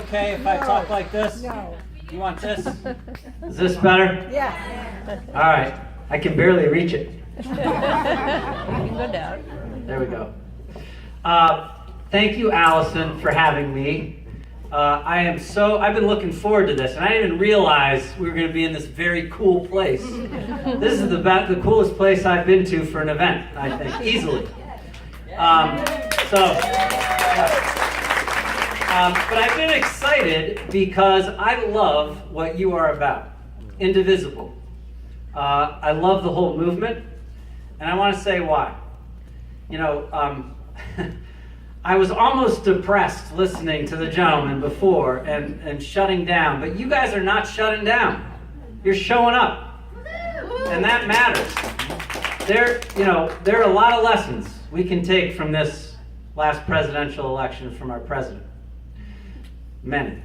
okay if I talk like this? No. You want this? Is this better? Yeah. All right. I can barely reach it. You can go down. There we go. Thank you, Allison, for having me. I've been looking forward to this, and I didn't even realize we were going to be in this very cool place. This is the coolest place I've been to for an event, I think, easily. But I've been excited because I love what you are about, indivisible. I love the whole movement, and I want to say why. I was almost depressed listening to the gentleman before and shutting down, but you guys are not shutting down. You're showing up, and that matters. There are a lot of lessons we can take from this last presidential election from our president. Many.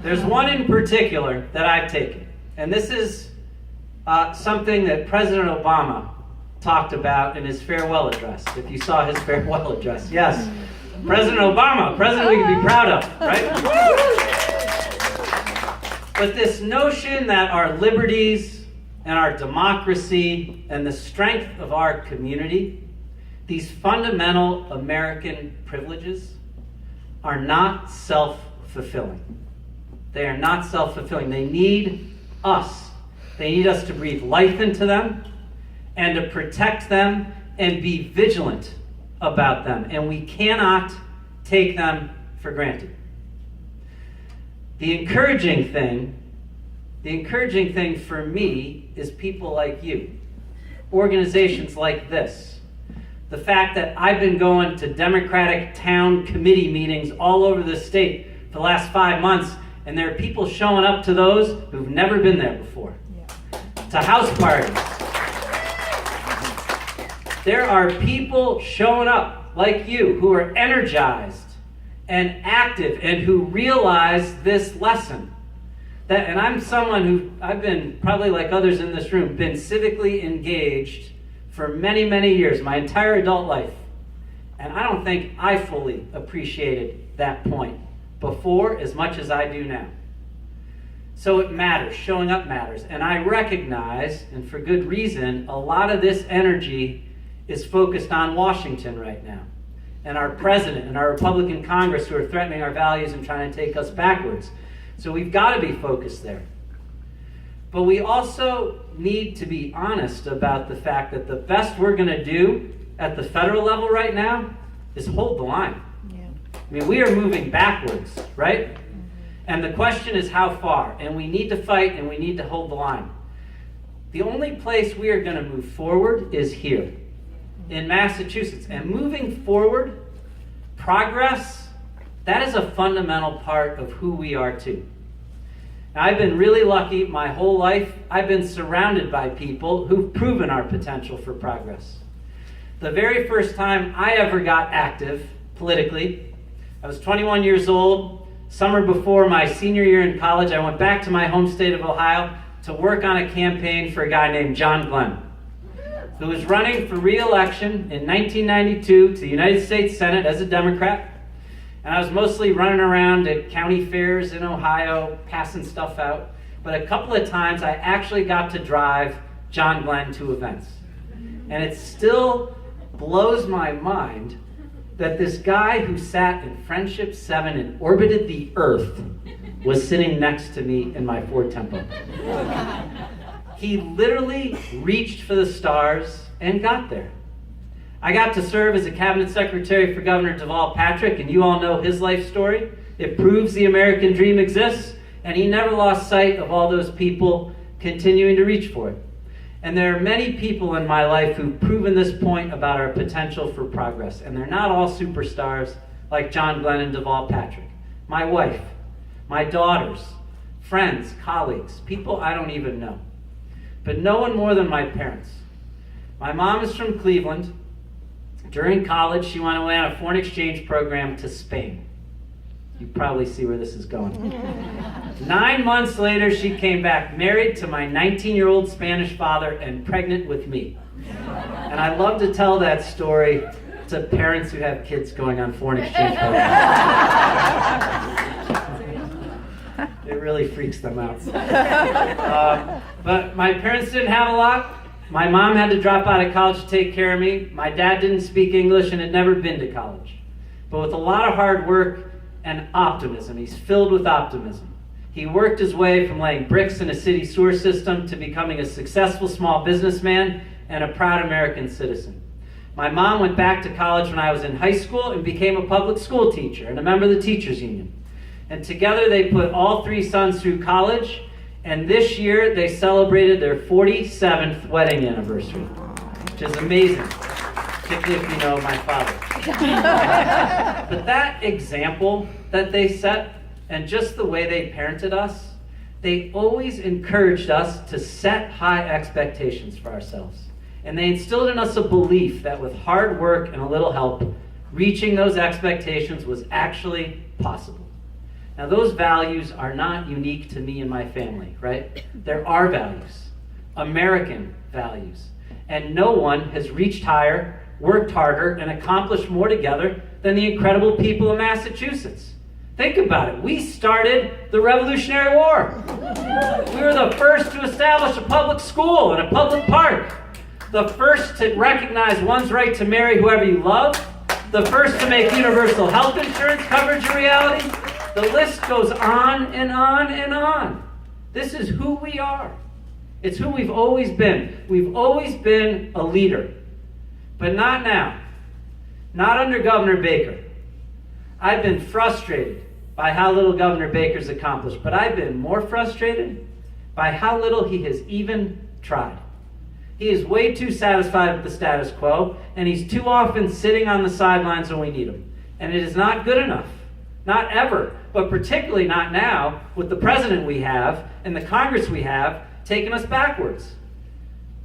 There's one in particular that I've taken, and this is something that President Obama talked about in his farewell address. If you saw his farewell address, yes. President Obama, president we can be proud of, right? But this notion that our liberties and our democracy and the strength of our community, these fundamental American privileges, are not self-fulfilling. They are not self-fulfilling. They need us. They need us to breathe life into them and to protect them and be vigilant about them. And we cannot take them for granted. The encouraging thing for me is people like you, organizations like this. The fact that I've been going to Democratic town committee meetings all over the state for the last 5 months, and there are people showing up to those who've never been there before. To house parties. There are people showing up like you who are energized and active and who realize this lesson. And I'm someone who, I've been, probably like others in this room, been civically engaged for many, many years, my entire adult life. And I don't think I fully appreciated that point before as much as I do now. So it matters, showing up matters. And I recognize, and for good reason, a lot of this energy is focused on Washington right now. And our president and our Republican Congress who are threatening our values and trying to take us backwards. So we've got to be focused there. But we also need to be honest about the fact that the best we're going to do at the federal level right now is hold the line. Yeah. I mean, we are moving backwards, right? Mm-hmm. And the question is how far? And we need to fight and we need to hold the line. The only place we are going to move forward is here in Massachusetts. And moving forward, progress, that is a fundamental part of who we are too. Now, I've been really lucky my whole life. I've been surrounded by people who've proven our potential for progress. The very first time I ever got active politically, I was 21 years old. Summer before my senior year in college, I went back to my home state of Ohio to work on a campaign for a guy named John Glenn, who was running for re-election in 1992 to the United States Senate as a Democrat. And I was mostly running around at county fairs in Ohio, passing stuff out. But a couple of times I actually got to drive John Glenn to events. And it still blows my mind that this guy who sat in Friendship 7 and orbited the Earth was sitting next to me in my Ford Tempo. He literally reached for the stars and got there. I got to serve as a cabinet secretary for Governor Deval Patrick, and you all know his life story. It proves the American dream exists, and he never lost sight of all those people continuing to reach for it. And there are many people in my life who've proven this point about our potential for progress, and they're not all superstars like John Glenn and Deval Patrick. My wife, my daughters, friends, colleagues, people I don't even know. But no one more than my parents. My mom is from Cleveland. During college, she went away on a foreign exchange program to Spain. You probably see where this is going. 9 months later, she came back married to my 19-year-old Spanish father and pregnant with me. And I love to tell that story to parents who have kids going on foreign exchange programs. freaks them out. But my parents didn't have a lot. My mom had to drop out of college to take care of me. My dad didn't speak English and had never been to college. But with a lot of hard work and optimism, he's filled with optimism. He worked his way from laying bricks in a city sewer system to becoming a successful small businessman and a proud American citizen. My mom went back to college when I was in high school and became a public school teacher and a member of the teachers union. And together they put all three sons through college, and this year they celebrated their 47th wedding anniversary, which is amazing, particularly if you know my father. But that example that they set, and just the way they parented us, they always encouraged us to set high expectations for ourselves. And they instilled in us a belief that with hard work and a little help, reaching those expectations was actually possible. Now, those values are not unique to me and my family, right? They're our values, American values. And no one has reached higher, worked harder, and accomplished more together than the incredible people of Massachusetts. Think about it. We started the Revolutionary War. We were the first to establish a public school and a public park. The first to recognize one's right to marry whoever you love. The first to make universal health insurance coverage a reality. The list goes on and on and on. This is who we are. It's who we've always been. We've always been a leader. But not now. Not under Governor Baker. I've been frustrated by how little Governor Baker's accomplished, but I've been more frustrated by how little he has even tried. He is way too satisfied with the status quo, and he's too often sitting on the sidelines when we need him. And it is not good enough. Not ever, but particularly not now with the president we have and the Congress we have taking us backwards.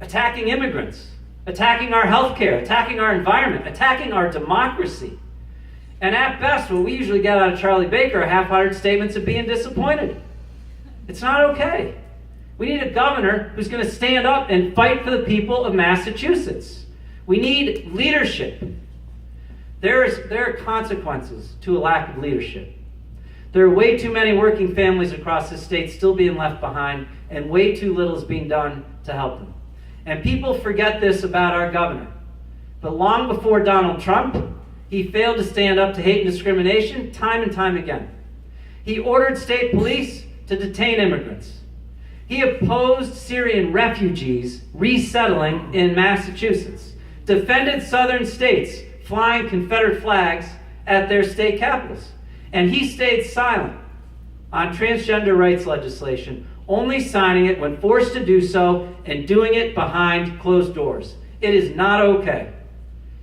Attacking immigrants, attacking our health care, attacking our environment, attacking our democracy. And at best, what we usually get out of Charlie Baker are half-hearted statements of being disappointed. It's not okay. We need a governor who's going to stand up and fight for the people of Massachusetts. We need leadership. There are consequences to a lack of leadership. There are way too many working families across the state still being left behind, and way too little is being done to help them. And people forget this about our governor. But long before Donald Trump, he failed to stand up to hate and discrimination time and time again. He ordered state police to detain immigrants. He opposed Syrian refugees resettling in Massachusetts, defended southern states flying Confederate flags at their state capitals. And he stayed silent on transgender rights legislation, only signing it when forced to do so and doing it behind closed doors. It is not okay.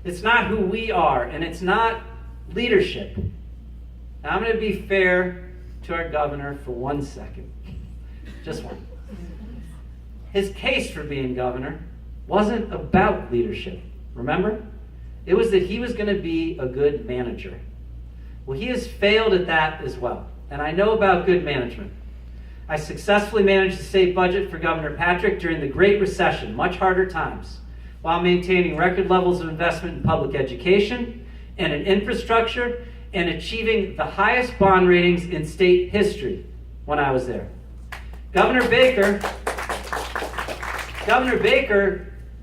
It's not who we are, and it's not leadership. Now, I'm going to be fair to our governor for 1 second. Just one. His case for being governor wasn't about leadership. Remember? It was that he was going to be a good manager. Well, he has failed at that as well. And I know about good management. I successfully managed the state budget for Governor Patrick during the Great Recession, much harder times, while maintaining record levels of investment in public education and in infrastructure and achieving the highest bond ratings in state history when I was there. Governor Baker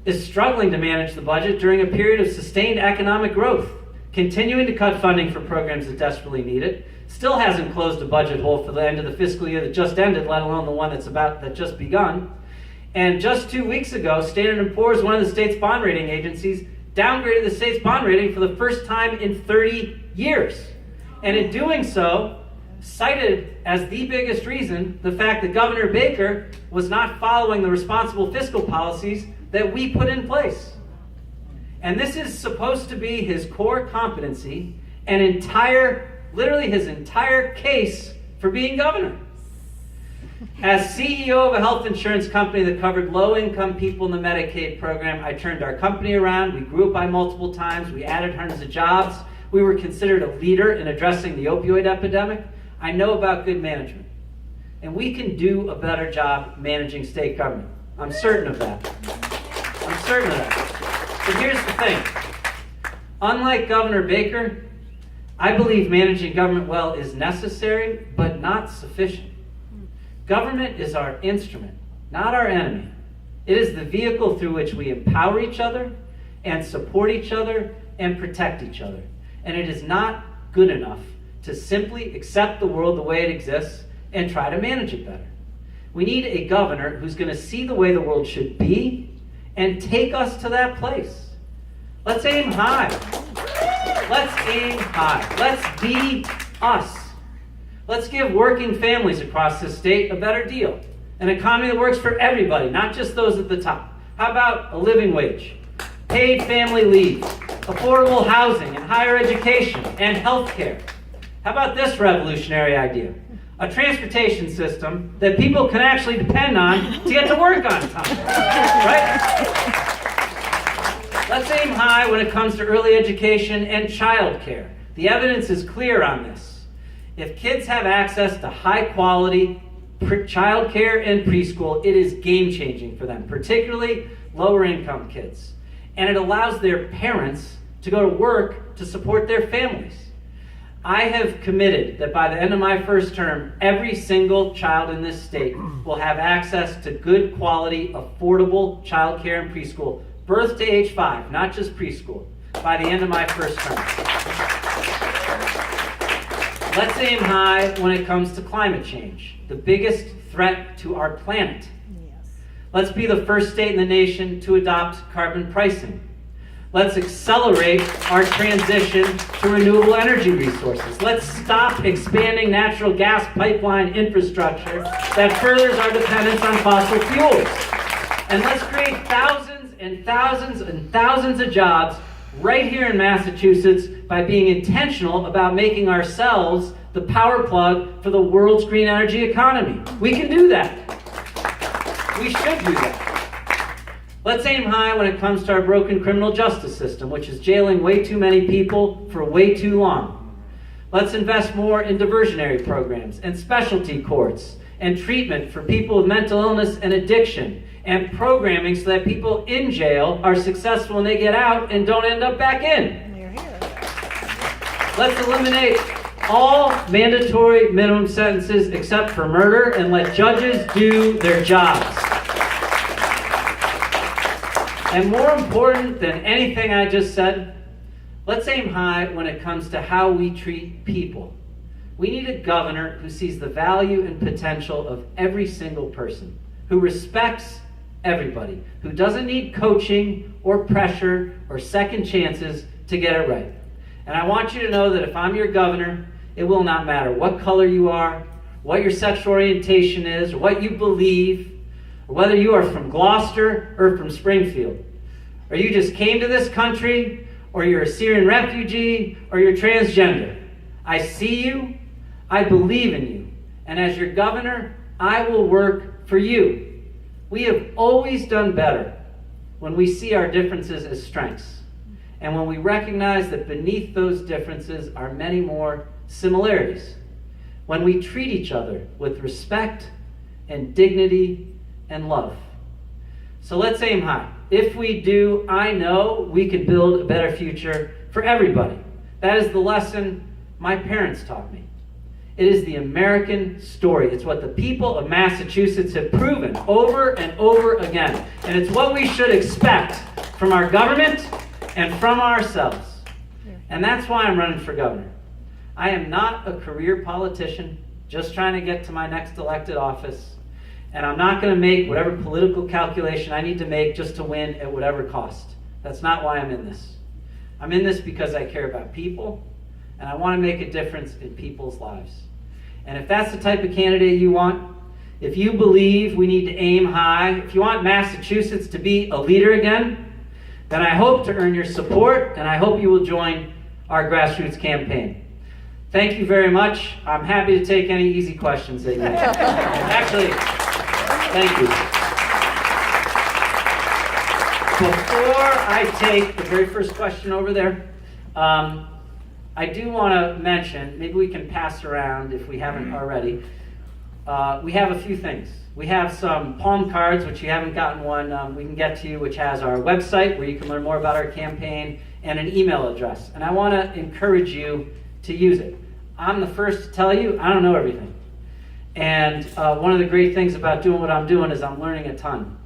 is struggling to manage the budget during a period of sustained economic growth, continuing to cut funding for programs that desperately need it, still hasn't closed a budget hole for the end of the fiscal year that just ended, let alone the one that just begun. And just 2 weeks ago, Standard & Poor's, one of the state's bond rating agencies, downgraded the state's bond rating for the first time in 30 years. And in doing so, cited as the biggest reason the fact that Governor Baker was not following the responsible fiscal policies that we put in place. And this is supposed to be his core competency and literally his entire case for being governor. As CEO of a health insurance company that covered low-income people in the Medicaid program, I turned our company around. We grew it by multiple times. We added hundreds of jobs. We were considered a leader in addressing the opioid epidemic. I know about good management. And we can do a better job managing state government. I'm certain of that. But here's the thing. Unlike Governor Baker, I believe managing government well is necessary, but not sufficient. Government is our instrument, not our enemy. It is the vehicle through which we empower each other and support each other and protect each other. And it is not good enough to simply accept the world the way it exists and try to manage it better. We need a governor who's going to see the way the world should be and take us to that place. Let's aim high. Let's aim high. Let's be us. Let's give working families across this state a better deal. An economy that works for everybody, not just those at the top. How about a living wage, paid family leave, affordable housing and higher education and health care? How about this revolutionary idea? A transportation system that people can actually depend on to get to work on time, right? Let's aim high when it comes to early education and child care. The evidence is clear on this. If kids have access to high quality child care and preschool, it is game-changing for them, particularly lower income kids. And it allows their parents to go to work to support their families. I have committed that by the end of my first term, every single child in this state will have access to good quality, affordable child care and preschool, birth to age 5, not just preschool, by the end of my first term. Let's aim high when it comes to climate change, the biggest threat to our planet. Yes. Let's be the first state in the nation to adopt carbon pricing. Let's accelerate our transition to renewable energy resources. Let's stop expanding natural gas pipeline infrastructure that furthers our dependence on fossil fuels. And let's create thousands and thousands and thousands of jobs right here in Massachusetts by being intentional about making ourselves the power plug for the world's green energy economy. We can do that. We should do that. Let's aim high when it comes to our broken criminal justice system, which is jailing way too many people for way too long. Let's invest more in diversionary programs and specialty courts and treatment for people with mental illness and addiction, and programming so that people in jail are successful when they get out and don't end up back in. You're here. Let's eliminate all mandatory minimum sentences except for murder and let judges do their jobs. And more important than anything I just said, let's aim high when it comes to how we treat people. We need a governor who sees the value and potential of every single person, who respects everybody, who doesn't need coaching or pressure or second chances to get it right. And I want you to know that if I'm your governor, it will not matter what color you are, what your sexual orientation is, or what you believe, or whether you are from Gloucester or from Springfield, or you just came to this country, or you're a Syrian refugee, or you're transgender. I see you, I believe in you, and as your governor, I will work for you. We have always done better when we see our differences as strengths, and when we recognize that beneath those differences are many more similarities. When we treat each other with respect and dignity and love. So let's aim high. If we do, I know we can build a better future for everybody. That is the lesson my parents taught me. It is the American story. It's what the people of Massachusetts have proven over and over again. And it's what we should expect from our government and from ourselves. And that's why I'm running for governor. I am not a career politician just trying to get to my next elected office. And I'm not going to make whatever political calculation I need to make just to win at whatever cost. That's not why I'm in this. I'm in this because I care about people, and I want to make a difference in people's lives. And if that's the type of candidate you want, if you believe we need to aim high, if you want Massachusetts to be a leader again, then I hope to earn your support, and I hope you will join our grassroots campaign. Thank you very much. I'm happy to take any easy questions that you have. Actually, thank you. Before I take the very first question over there, I do want to mention, maybe we can pass around if we haven't already. We have a few things. We have some palm cards, which you haven't gotten one, we can get to you, which has our website where you can learn more about our campaign, and an email address. And I want to encourage you to use it. I'm the first to tell you, I don't know everything. And one of the great things about doing what I'm doing is I'm learning a ton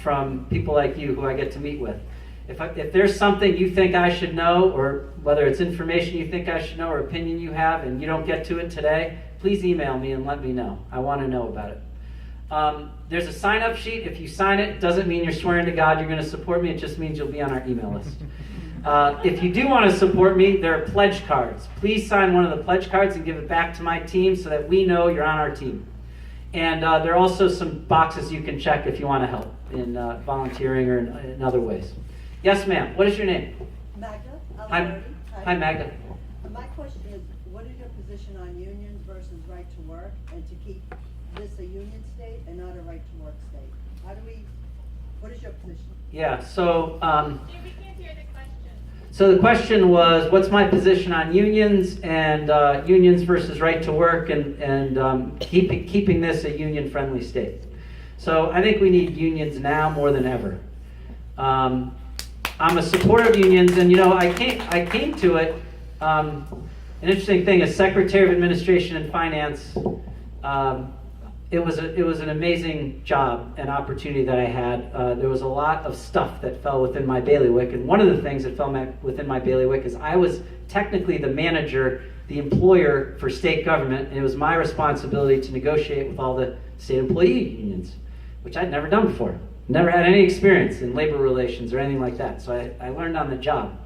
from people like you who I get to meet with. If there's something you think I should know, or whether it's information you think I should know or opinion you have and you don't get to it today, please email me and let me know. I want to know about it. There's a sign-up sheet. If you sign it, it doesn't mean you're swearing to God you're going to support me. It just means you'll be on our email list. If you do want to support me, there are pledge cards. Please sign one of the pledge cards and give it back to my team so that we know you're on our team. And there are also some boxes you can check if you want to help in volunteering or in other ways. Yes, ma'am. What is your name? Magda. Hi, Magda. My question is, what is your position on unions versus right to work, and to keep this a union state and not a right to work state? What is your position? Yeah, so We can't hear the question. so the question was, what's my position on unions and unions versus right to work and keeping this a union-friendly state? So I think we need unions now more than ever. I'm a supporter of unions, and I came to it. An interesting thing, as Secretary of Administration and Finance, it was an amazing job and opportunity that I had. There was a lot of stuff that fell within my bailiwick, and one of the things that fell within my bailiwick is I was technically the manager, the employer for state government, and it was my responsibility to negotiate with all the state employee unions, which I'd never done before. Never had any experience in labor relations or anything like that, so I learned on the job.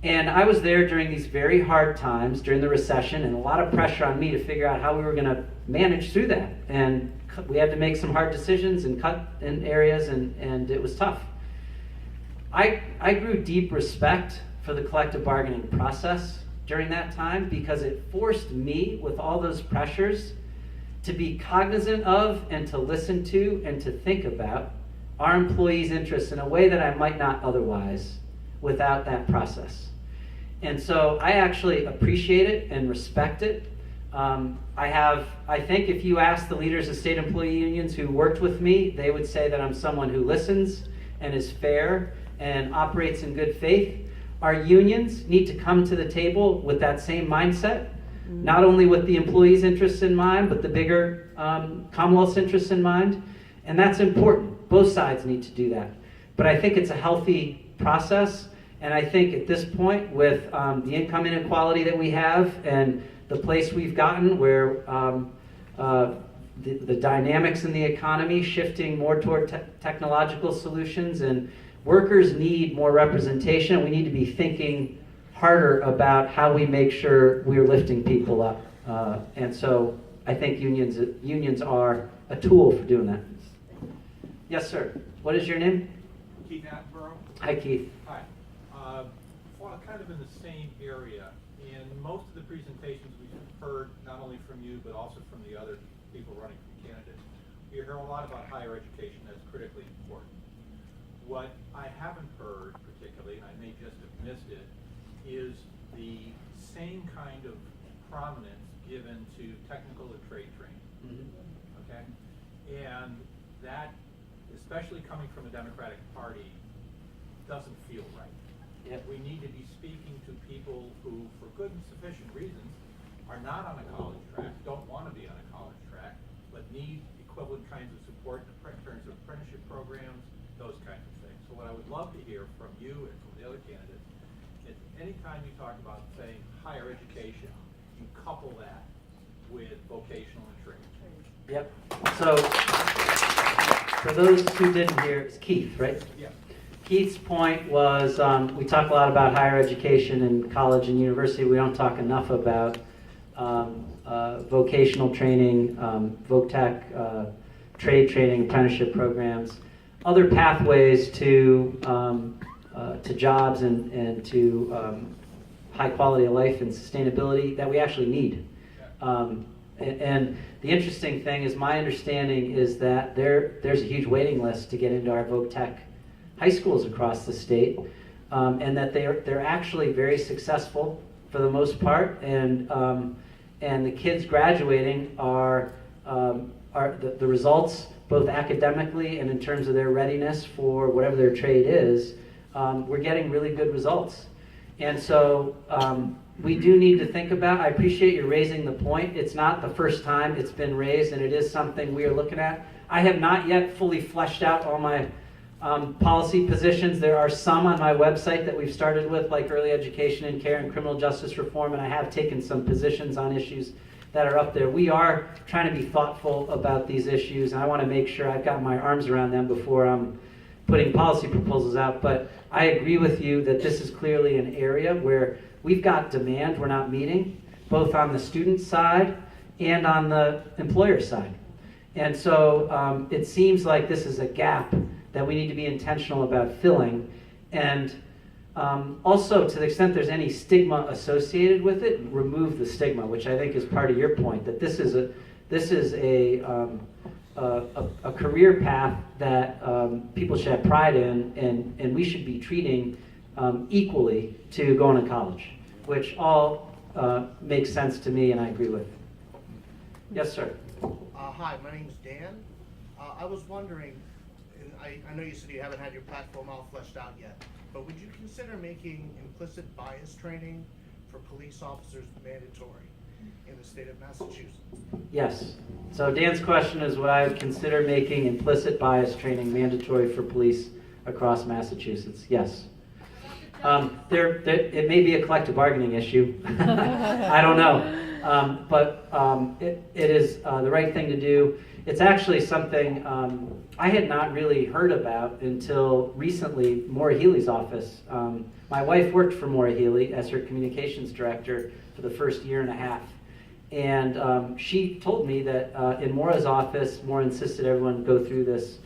And I was there during these very hard times, during the recession, and a lot of pressure on me to figure out how we were going to manage through that. And we had to make some hard decisions and cut in areas, and it was tough. I grew deep respect for the collective bargaining process during that time because it forced me, with all those pressures, to be cognizant of and to listen to and to think about our employees' interests in a way that I might not otherwise without that process. And so I actually appreciate it and respect it. I think if you ask the leaders of state employee unions who worked with me, they would say that I'm someone who listens and is fair and operates in good faith. Our unions need to come to the table with that same mindset, not only with the employees' interests in mind, but the bigger Commonwealth's interests in mind. And that's important. Both sides need to do that. But I think it's a healthy process. And I think at this point, with the income inequality that we have and the place we've gotten where the dynamics in the economy shifting more toward technological solutions, and workers need more representation, we need to be thinking harder about how we make sure we're lifting people up. And so I think unions are a tool for doing that. Yes, sir. What is your name? Keith Attenborough. Hi, Keith. Hi. Well, kind of in the same area. In most of the presentations we've heard, not only from you, but also from the other people running for candidates, we hear a lot about higher education as critically important. What I haven't heard particularly, and I may just have missed it, is the same kind of prominence given to technical or trade training. Mm-hmm. Okay? And that, especially coming from a Democratic Party, doesn't feel right. Yep. We need to be speaking to people who, for good and sufficient reasons, are not on a college track, don't want to be on a college track, but need equivalent kinds of support in terms of apprenticeship programs, those kinds of things. So what I would love to hear from you and from the other candidates is anytime you talk about, say, higher education, you couple that with vocational and training. Yep. So for those who didn't hear, it's Keith, right? Yeah. Keith's point was, we talk a lot about higher education in college and university. We don't talk enough about vocational training, VocTech, trade training, apprenticeship programs, other pathways to jobs and to high quality of life and sustainability that we actually need. And the interesting thing is, my understanding is that there's a huge waiting list to get into our VocTech high schools across the state, and that they're actually very successful for the most part, and the kids graduating are the results, both academically and in terms of their readiness for whatever their trade is. We're getting really good results, and so we do need to think about. I appreciate you raising the point. It's not the first time it's been raised, and it is something we are looking at. I have not yet fully fleshed out all my policy positions. There are some on my website that we've started with, like early education and care and criminal justice reform, and I have taken some positions on issues that are up there. We are trying to be thoughtful about these issues, and I want to make sure I've got my arms around them before I'm putting policy proposals out. But I agree with you that this is clearly an area where we've got demand we're not meeting, both on the student side and on the employer side. And so it seems like this is a gap that we need to be intentional about filling. And also, to the extent there's any stigma associated with it, remove the stigma, which I think is part of your point, that this is a career path that people should have pride in, and we should be treating equally to going to college, which all makes sense to me and I agree with. Yes, sir. Hi, my name's Dan. I was wondering, and I know you said you haven't had your platform all fleshed out yet, but would you consider making implicit bias training for police officers mandatory in the state of Massachusetts? Yes. So Dan's question is, would I consider making implicit bias training mandatory for police across Massachusetts? Yes. It may be a collective bargaining issue. I don't know. But it is the right thing to do. It's actually something I had not really heard about until recently, Maura Healey's office. My wife worked for Maura Healey as her communications director for the first year and a half. And she told me that in Maura's office, Maura insisted everyone go through this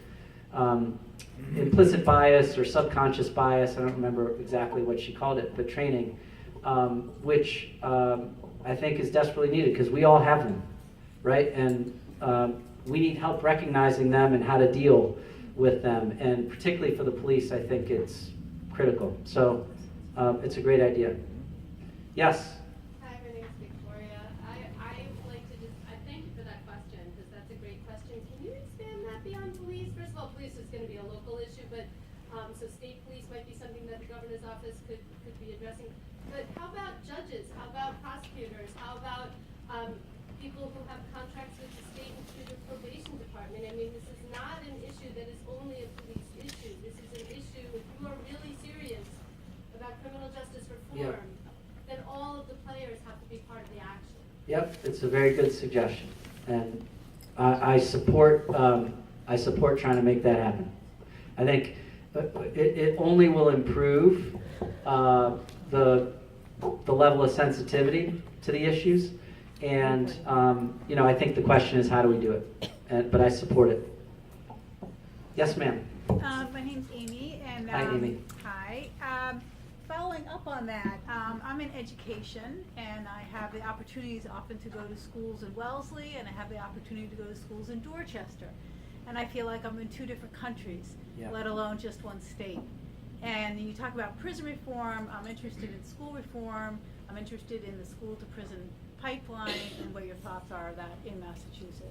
implicit bias or subconscious bias, I don't remember exactly what she called it, but training, which I think is desperately needed because we all have them, right? And we need help recognizing them and how to deal with them. And particularly for the police, I think it's critical. So it's a great idea. Yes? Hi, my name's Victoria. I would like to just, I thank you for that question, because that's a great question. Can you expand that beyond police? First of all, police is going to be a local issue, but so state police might be something that the governor's office could be addressing. But how about judges? How about prosecutors? How about people who have contracts with the state and through the probation department? I mean, this is not an issue that is only a police issue. This is an issue, if you are really serious about criminal justice reform, then all of the players have to be part of the action. Yep, it's a very good suggestion. And I support trying to make that happen. I think it only will improve the level of sensitivity to the issues. And, I think the question is, how do we do it? But I support it. Yes, ma'am. My name's Amy. And, Hi, Amy. Hi. Following up on that, I'm in education, and I have the opportunities often to go to schools in Wellesley, and I have the opportunity to go to schools in Dorchester. And I feel like I'm in two different countries, let alone just one state. And you talk about prison reform. I'm interested in school reform. I'm interested in the school-to-prison pipeline, and what your thoughts are of that in Massachusetts.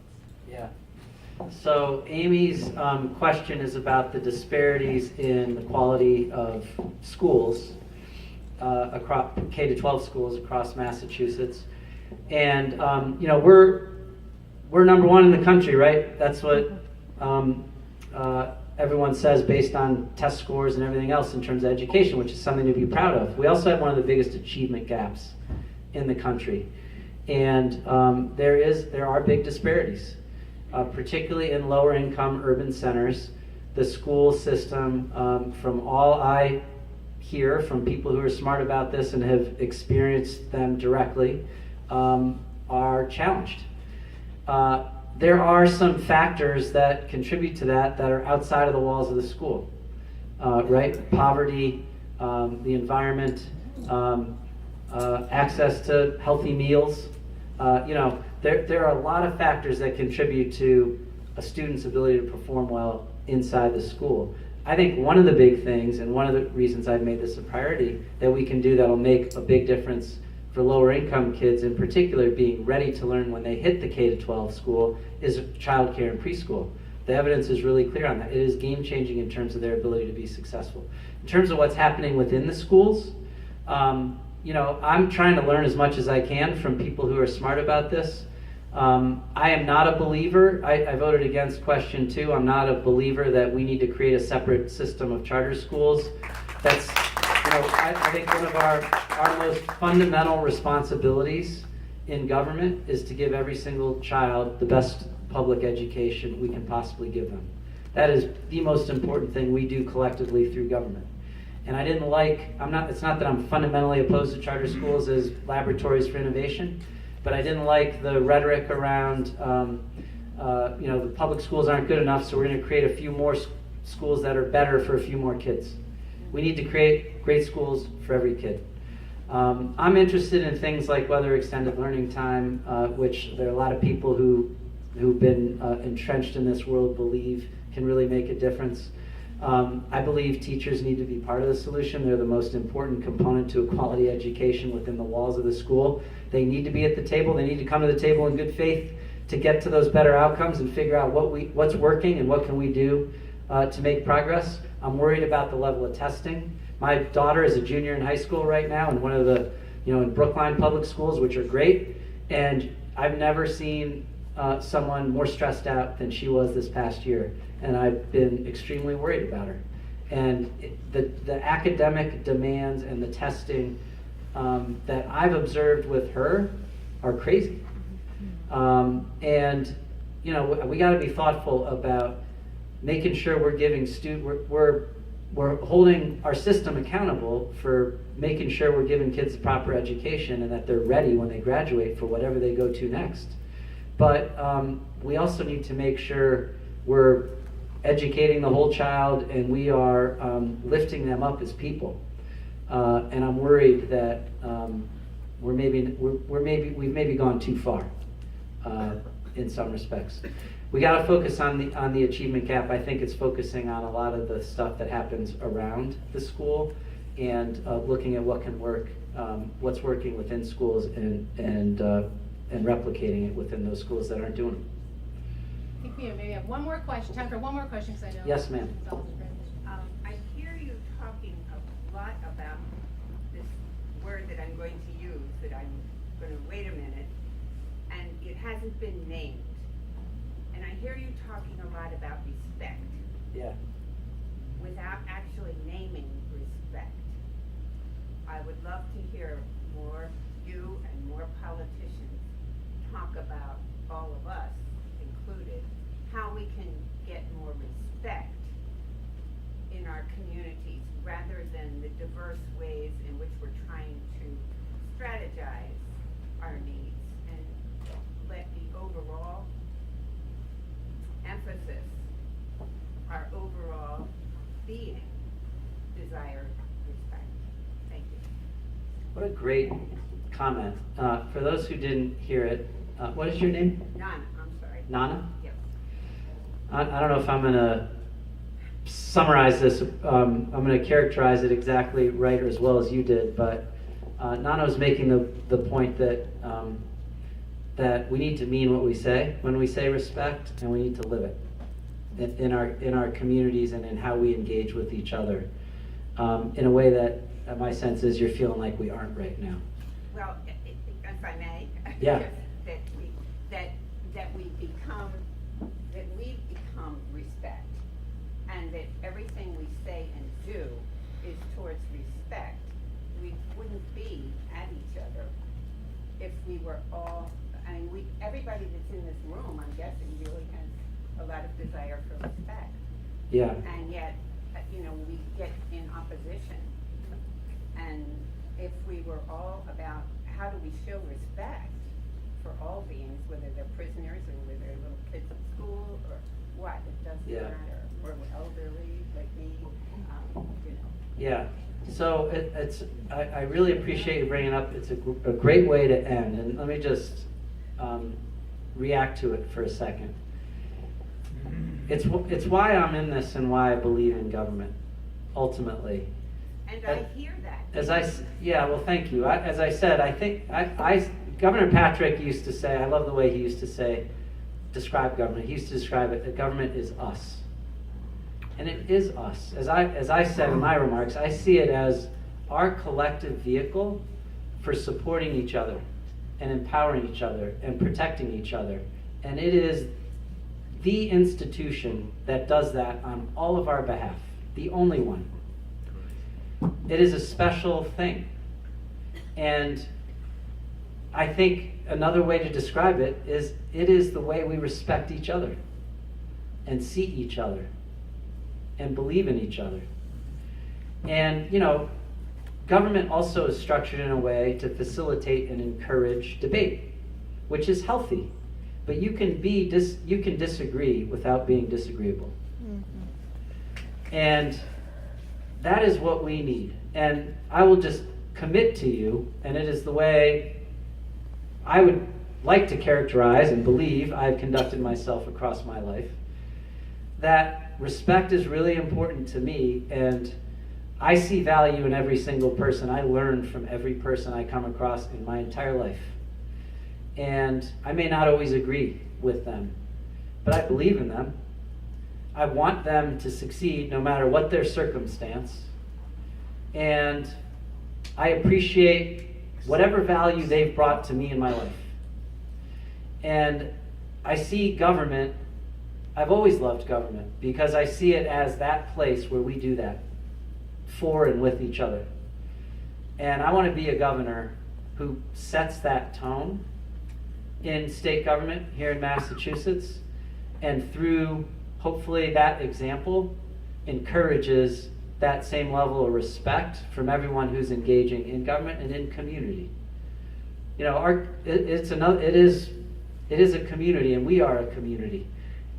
Yeah. So Amy's question is about the disparities in the quality of schools, across K-12 schools across Massachusetts. And, we're number one in the country, right? That's what everyone says based on test scores and everything else in terms of education, which is something to be proud of. We also have one of the biggest achievement gaps in the country. And there are big disparities, particularly in lower income urban centers. The school system, from all I hear from people who are smart about this and have experienced them directly, are challenged. There are some factors that contribute to that are outside of the walls of the school, right? Poverty, the environment, access to healthy meals. There are a lot of factors that contribute to a student's ability to perform well inside the school. I think one of the big things, and one of the reasons I've made this a priority, that we can do that'll make a big difference for lower income kids in particular being ready to learn when they hit the K-12 school is childcare and preschool. The evidence is really clear on that. It is game changing in terms of their ability to be successful. In terms of what's happening within the schools, I'm trying to learn as much as I can from people who are smart about this. I am not a believer. I voted against question 2. I'm not a believer that we need to create a separate system of charter schools. That's, I think one of our most fundamental responsibilities in government is to give every single child the best public education we can possibly give them. That is the most important thing we do collectively through government. And I didn't it's not that I'm fundamentally opposed to charter schools as laboratories for innovation, but I didn't like the rhetoric around, the public schools aren't good enough, so we're going to create a few more schools that are better for a few more kids. We need to create great schools for every kid. I'm interested in things like whether extended learning time, which there are a lot of people who've been entrenched in this world believe can really make a difference. I believe teachers need to be part of the solution. They're the most important component to a quality education within the walls of the school. They need to be at the table. They need to come to the table in good faith to get to those better outcomes and figure out what's working and what can we do to make progress. I'm worried about the level of testing. My daughter is a junior in high school right now in one of the, in Brookline public schools, which are great. And I've never seen someone more stressed out than she was this past year. And I've been extremely worried about her. And the academic demands and the testing that I've observed with her are crazy. And we got to be thoughtful about making sure we're giving we're holding our system accountable for making sure we're giving kids the proper education and that they're ready when they graduate for whatever they go to next. But we also need to make sure we're educating the whole child and we are lifting them up as people. And I'm worried that we've maybe gone too far in some respects. We got to focus on the achievement gap. I think it's focusing on a lot of the stuff that happens around the school and looking at what can work, what's working within schools, and replicating it within those schools that aren't doing it. I think we maybe have one more question. Time for one more question, because I know. Yes, ma'am. I hear you talking a lot about this word that I'm going to use, that I'm going to wait a minute, and it hasn't been named. And I hear you talking a lot about respect. Yeah. Without actually naming respect. I would love to hear more you and more politicians talk about, all of us included, how we can get more respect in our communities rather than the diverse ways in which we're trying to strategize our needs, and let the overall emphasis, our overall being, desire respect. Thank you. What a great comment. For those who didn't hear it, what is your name? Nana, I'm sorry. Nana? Yes. I don't know if I'm going to summarize this. I'm going to characterize it exactly right or as well as you did, but Nana was making the point that that we need to mean what we say when we say respect, and we need to live it in our communities and in how we engage with each other in a way that my sense is you're feeling like we aren't right now. Well, if I may. Yeah. that we become respect, and that everything we say and do is towards respect. We wouldn't be at each other if we were all, everybody that's in this room, I'm guessing, really has a lot of desire for respect. Yeah. And yet, we get in opposition. And if we were all about how do we show respect for all beings, whether they're prisoners or whether they're little kids at school or what, it doesn't matter. Or elderly like me, Yeah. So I really appreciate you bringing it up. It's a great way to end. And let me just react to it for a second. It's why I'm in this and why I believe in government, ultimately. And I hear that. Well, thank you. As I said, I think Governor Patrick used to say, I love the way he used to describe government. He used to describe it that government is us. And it is us. As I said in my remarks, I see it as our collective vehicle for supporting each other and empowering each other and protecting each other. And it is the institution that does that on all of our behalf, the only one. It is a special thing. And I think another way to describe it is the way we respect each other and see each other and believe in each other. And, government also is structured in a way to facilitate and encourage debate, which is healthy. But you can disagree without being disagreeable. Mm-hmm. And that is what we need. And I will just commit to you, and it is the way I would like to characterize and believe I've conducted myself across my life, that respect is really important to me, and I see value in every single person. I learn from every person I come across in my entire life. And I may not always agree with them, but I believe in them. I want them to succeed no matter what their circumstance. And I appreciate whatever value they've brought to me in my life. And I see government, I've always loved government because I see it as that place where we do that for and with each other. And I want to be a governor who sets that tone in state government here in Massachusetts, and through hopefully that example encourages that same level of respect from everyone who's engaging in government and in community. It is a community, and we are a community.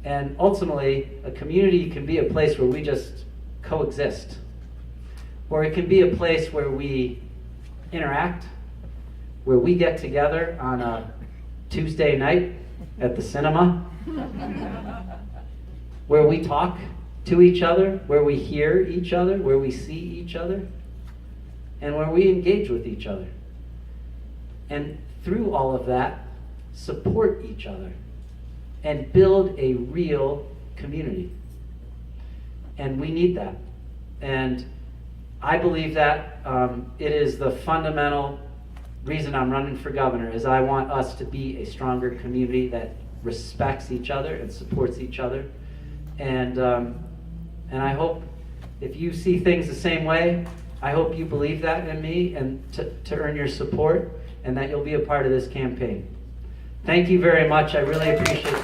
And ultimately, a community can be a place where we just coexist, or it can be a place where we interact, where we get together on a Tuesday night at the cinema, where we talk to each other, where we hear each other, where we see each other, and where we engage with each other. And through all of that, support each other and build a real community. And we need that. And I believe that it is the fundamental reason I'm running for governor, is I want us to be a stronger community that respects each other and supports each other. And I hope if you see things the same way, I hope you believe that in me and to earn your support, and that you'll be a part of this campaign. Thank you very much. I really appreciate